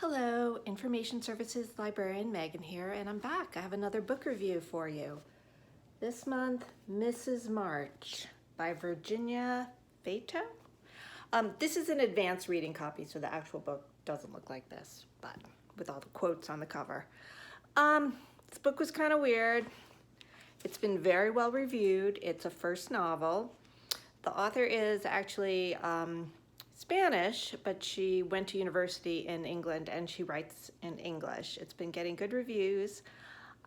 Hello, Information Services Librarian Megan here, and I'm back. I have another book review for you. This month, Mrs. March by Virginia Feito. This is an advanced reading copy, so the actual book doesn't look like this, but with all the quotes on the cover. This book was kind of weird. It's been very well reviewed. It's a first novel. The author is actually Spanish, but she went to university in England and she writes in English. It's been getting good reviews.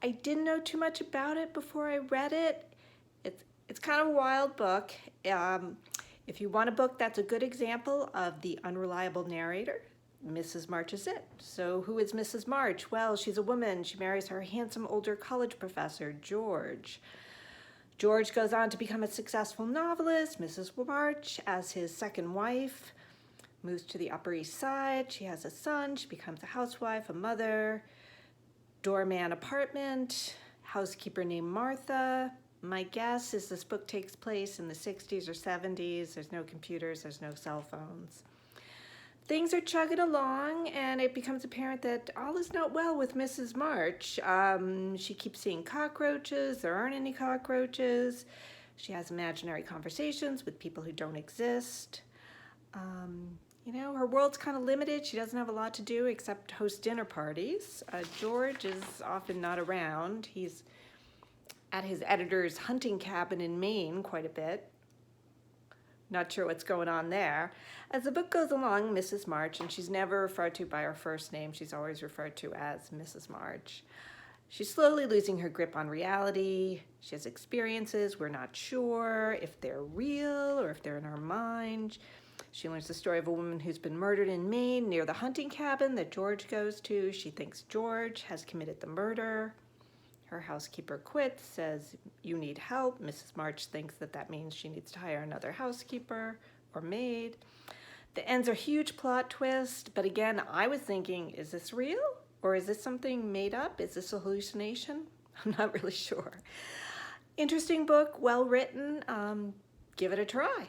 I didn't know too much about it before I read it. It's kind of a wild book. If you want a book that's a good example of the unreliable narrator, Mrs. March is it. So who is Mrs. March? Well, she's a woman. She marries her handsome older college professor, George. George goes on to become a successful novelist. Mrs. March, as his second wife, moves to the Upper East Side. She has a son. She becomes a housewife, a mother, doorman apartment, housekeeper named Martha. My guess is this book takes place in the 60s or 70s. There's no computers, there's no cell phones. Things are chugging along, and it becomes apparent that all is not well with Mrs. March. She keeps seeing cockroaches. There aren't any cockroaches. She has imaginary conversations with people who don't exist. Her world's kind of limited. She doesn't have a lot to do except host dinner parties. George is often not around. He's at his editor's hunting cabin in Maine quite a bit. Not sure what's going on there. As the book goes along, Mrs. March, and she's never referred to by her first name, she's always referred to as Mrs. March. She's slowly losing her grip on reality. She has experiences we're not sure if they're real or if they're in her mind. She learns the story of a woman who's been murdered in Maine near the hunting cabin that George goes to. She thinks George has committed the murder. Her housekeeper quits, says, "You need help." Mrs. March thinks that means she needs to hire another housekeeper or maid. The end's a huge plot twist, but again, I was thinking, is this real? Or is this something made up? Is this a hallucination? I'm not really sure. Interesting book, well written. Give it a try.